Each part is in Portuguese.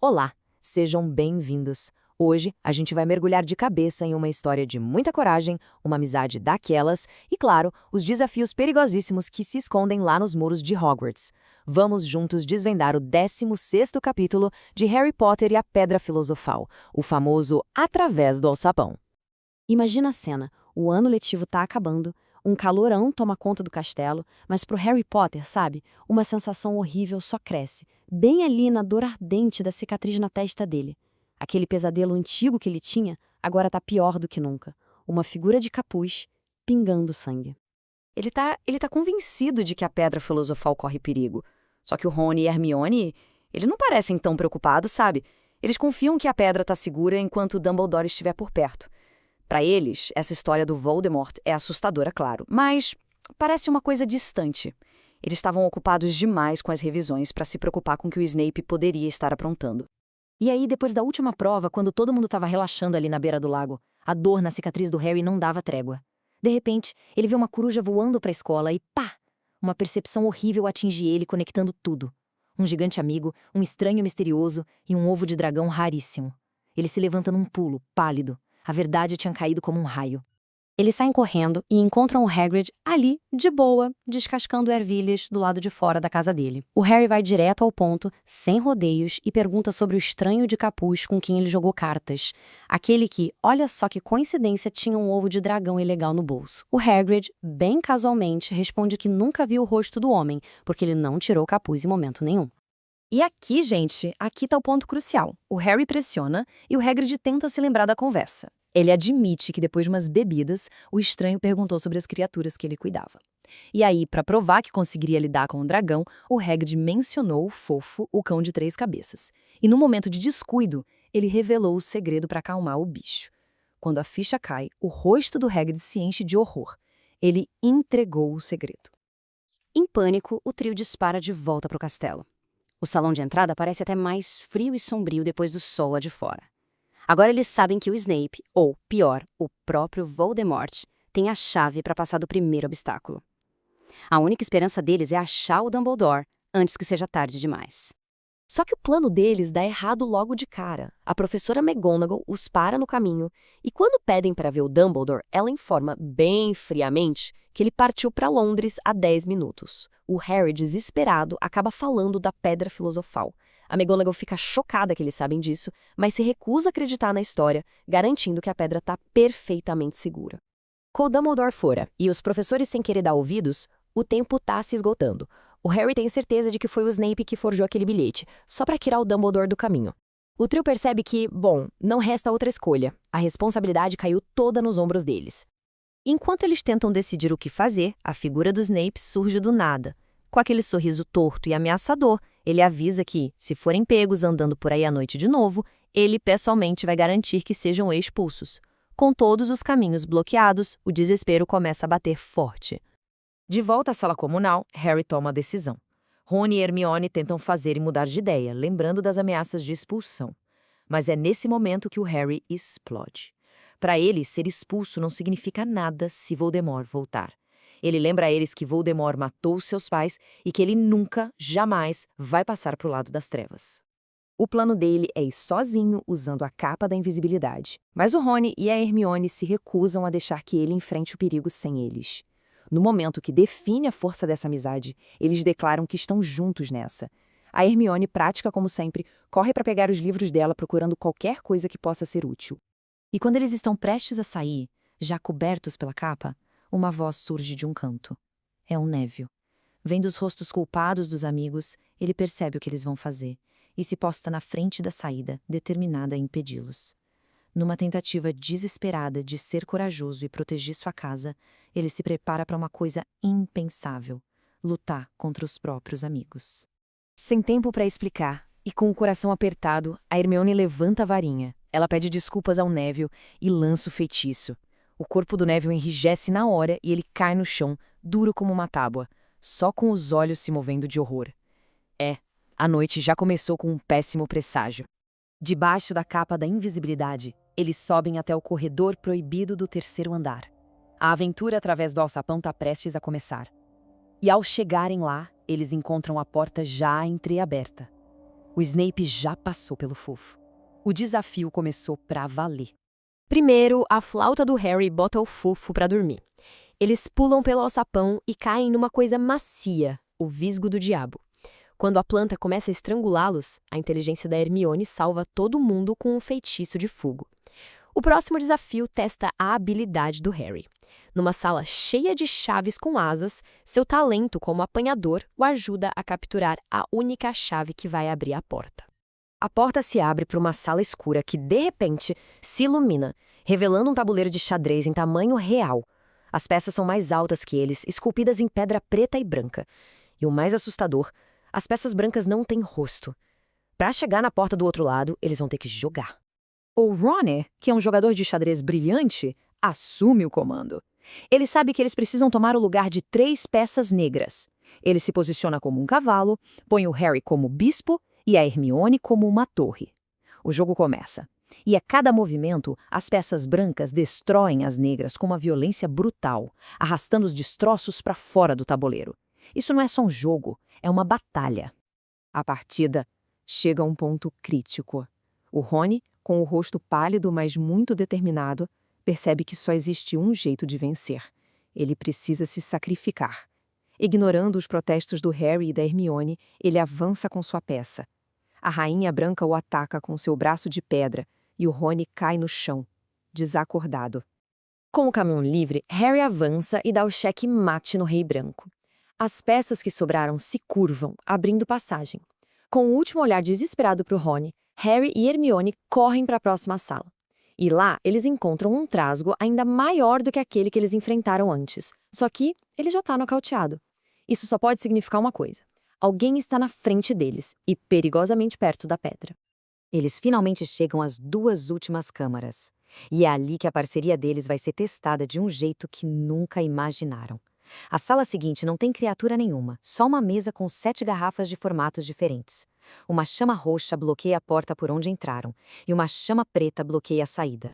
Olá, sejam bem-vindos. Hoje a gente vai mergulhar de cabeça em uma história de muita coragem, uma amizade daquelas e, claro, os desafios perigosíssimos que se escondem lá nos muros de Hogwarts. Vamos juntos desvendar o 16º capítulo de Harry Potter e a Pedra Filosofal, o famoso Através do Alçapão. Imagina a cena, o ano letivo tá acabando, um calorão toma conta do castelo, mas pro Harry Potter, sabe, uma sensação horrível só cresce, bem ali na dor ardente da cicatriz na testa dele. Aquele pesadelo antigo que ele tinha, agora tá pior do que nunca. Uma figura de capuz, pingando sangue. Ele tá convencido de que a Pedra Filosofal corre perigo. Só que o Rony e Hermione, eles não parecem tão preocupados, sabe? Eles confiam que a pedra tá segura enquanto Dumbledore estiver por perto. Para eles, essa história do Voldemort é assustadora, claro, mas parece uma coisa distante. Eles estavam ocupados demais com as revisões para se preocupar com o que o Snape poderia estar aprontando. E aí, depois da última prova, quando todo mundo estava relaxando ali na beira do lago, a dor na cicatriz do Harry não dava trégua. De repente, ele viu uma coruja voando para a escola e pá! Uma percepção horrível atinge ele, conectando tudo. Um gigante amigo, um estranho misterioso e um ovo de dragão raríssimo. Ele se levanta num pulo, pálido. A verdade tinha caído como um raio. Eles saem correndo e encontram o Hagrid ali, de boa, descascando ervilhas do lado de fora da casa dele. O Harry vai direto ao ponto, sem rodeios, e pergunta sobre o estranho de capuz com quem ele jogou cartas. Aquele que, olha só que coincidência, tinha um ovo de dragão ilegal no bolso. O Hagrid, bem casualmente, responde que nunca viu o rosto do homem, porque ele não tirou o capuz em momento nenhum. E aqui, gente, aqui tá o ponto crucial. O Harry pressiona e o Hagrid tenta se lembrar da conversa. Ele admite que depois de umas bebidas, o estranho perguntou sobre as criaturas que ele cuidava. E aí, para provar que conseguiria lidar com o dragão, o Hagrid mencionou o Fofo, o cão de 3 cabeças. E no momento de descuido, ele revelou o segredo para acalmar o bicho. Quando a ficha cai, o rosto do Hagrid se enche de horror. Ele entregou o segredo. Em pânico, o trio dispara de volta para o castelo. O salão de entrada parece até mais frio e sombrio depois do sol lá de fora. Agora eles sabem que o Snape, ou, pior, o próprio Voldemort, tem a chave para passar do primeiro obstáculo. A única esperança deles é achar o Dumbledore antes que seja tarde demais. Só que o plano deles dá errado logo de cara. A professora McGonagall os para no caminho e quando pedem para ver o Dumbledore, ela informa bem friamente que ele partiu para Londres há 10 minutos. O Harry, desesperado, acaba falando da Pedra Filosofal. A McGonagall fica chocada que eles sabem disso, mas se recusa a acreditar na história, garantindo que a pedra está perfeitamente segura. Com o Dumbledore fora e os professores sem querer dar ouvidos, o tempo está se esgotando. O Harry tem certeza de que foi o Snape que forjou aquele bilhete, só para tirar o Dumbledore do caminho. O trio percebe que, bom, não resta outra escolha. A responsabilidade caiu toda nos ombros deles. Enquanto eles tentam decidir o que fazer, a figura do Snape surge do nada. Com aquele sorriso torto e ameaçador, ele avisa que, se forem pegos andando por aí à noite de novo, ele pessoalmente vai garantir que sejam expulsos. Com todos os caminhos bloqueados, o desespero começa a bater forte. De volta à sala comunal, Harry toma a decisão. Rony e Hermione tentam fazer e mudar de ideia, lembrando das ameaças de expulsão. Mas é nesse momento que o Harry explode. Para ele, ser expulso não significa nada se Voldemort voltar. Ele lembra a eles que Voldemort matou seus pais e que ele nunca, jamais, vai passar para o lado das trevas. O plano dele é ir sozinho usando a capa da invisibilidade. Mas o Rony e a Hermione se recusam a deixar que ele enfrente o perigo sem eles. No momento que define a força dessa amizade, eles declaram que estão juntos nessa. A Hermione, prática como sempre, corre para pegar os livros dela procurando qualquer coisa que possa ser útil. E quando eles estão prestes a sair, já cobertos pela capa, uma voz surge de um canto. É um Neville. Vendo os rostos culpados dos amigos, ele percebe o que eles vão fazer e se posta na frente da saída, determinada a impedi-los. Numa tentativa desesperada de ser corajoso e proteger sua casa, ele se prepara para uma coisa impensável: lutar contra os próprios amigos. Sem tempo para explicar, e com o coração apertado, a Hermione levanta a varinha. Ela pede desculpas ao Neville e lança o feitiço. O corpo do Neville enrijece na hora e ele cai no chão, duro como uma tábua, só com os olhos se movendo de horror. A noite já começou com um péssimo presságio. Debaixo da capa da invisibilidade, eles sobem até o corredor proibido do 3º andar. A aventura através do alçapão está prestes a começar. E ao chegarem lá, eles encontram a porta já entreaberta. O Snape já passou pelo fofo. O desafio começou pra valer. Primeiro, a flauta do Harry bota o fofo pra dormir. Eles pulam pelo alçapão e caem numa coisa macia, o visgo do diabo. Quando a planta começa a estrangulá-los, a inteligência da Hermione salva todo mundo com um feitiço de fogo. O próximo desafio testa a habilidade do Harry. Numa sala cheia de chaves com asas, seu talento como apanhador o ajuda a capturar a única chave que vai abrir a porta. A porta se abre para uma sala escura que, de repente, se ilumina, revelando um tabuleiro de xadrez em tamanho real. As peças são mais altas que eles, esculpidas em pedra preta e branca. E o mais assustador, as peças brancas não têm rosto. Para chegar na porta do outro lado, eles vão ter que jogar. O Ron, que é um jogador de xadrez brilhante, assume o comando. Ele sabe que eles precisam tomar o lugar de 3 peças negras. Ele se posiciona como um cavalo, põe o Harry como bispo e a Hermione como uma torre. O jogo começa. E a cada movimento, as peças brancas destroem as negras com uma violência brutal, arrastando os destroços para fora do tabuleiro. Isso não é só um jogo, é uma batalha. A partida chega a um ponto crítico. O Rony, com o rosto pálido, mas muito determinado, percebe que só existe um jeito de vencer. Ele precisa se sacrificar. Ignorando os protestos do Harry e da Hermione, ele avança com sua peça. A Rainha Branca o ataca com seu braço de pedra e o Rony cai no chão, desacordado. Com o caminhão livre, Harry avança e dá o cheque mate no Rei Branco. As peças que sobraram se curvam, abrindo passagem. Com o último olhar desesperado para o Rony, Harry e Hermione correm para a próxima sala. E lá, eles encontram um trasgo ainda maior do que aquele que eles enfrentaram antes. Só que ele já está nocauteado. Isso só pode significar uma coisa. Alguém está na frente deles e perigosamente perto da pedra. Eles finalmente chegam às 2 últimas câmaras. E é ali que a parceria deles vai ser testada de um jeito que nunca imaginaram. A sala seguinte não tem criatura nenhuma, só uma mesa com 7 garrafas de formatos diferentes. Uma chama roxa bloqueia a porta por onde entraram, e uma chama preta bloqueia a saída.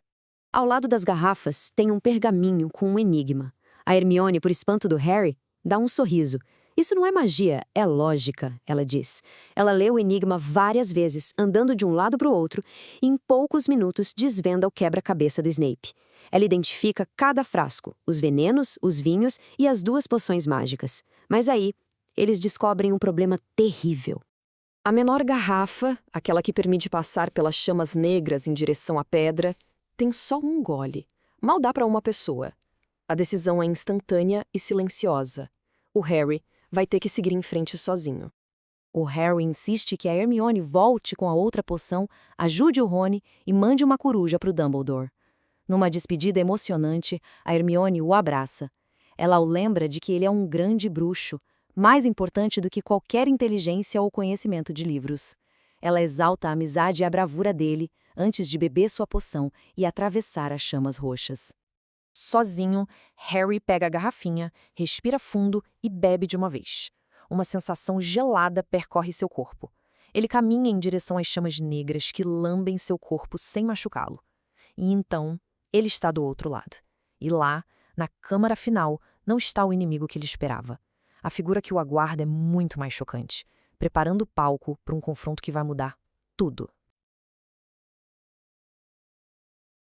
Ao lado das garrafas tem um pergaminho com um enigma. A Hermione, por espanto do Harry, dá um sorriso. Isso não é magia, é lógica, ela diz. Ela lê o enigma várias vezes, andando de um lado para o outro, e em poucos minutos desvenda o quebra-cabeça do Snape. Ela identifica cada frasco, os venenos, os vinhos e as 2 poções mágicas. Mas aí, eles descobrem um problema terrível. A menor garrafa, aquela que permite passar pelas chamas negras em direção à pedra, tem só um gole. Mal dá para uma pessoa. A decisão é instantânea e silenciosa. O Harry vai ter que seguir em frente sozinho. O Harry insiste que a Hermione volte com a outra poção, ajude o Rony e mande uma coruja para o Dumbledore. Numa despedida emocionante, a Hermione o abraça. Ela o lembra de que ele é um grande bruxo, mais importante do que qualquer inteligência ou conhecimento de livros. Ela exalta a amizade e a bravura dele, antes de beber sua poção e atravessar as chamas roxas. Sozinho, Harry pega a garrafinha, respira fundo e bebe de uma vez. Uma sensação gelada percorre seu corpo. Ele caminha em direção às chamas negras que lambem seu corpo sem machucá-lo. E então, ele está do outro lado. E lá, na câmara final, não está o inimigo que ele esperava. A figura que o aguarda é muito mais chocante, preparando o palco para um confronto que vai mudar tudo.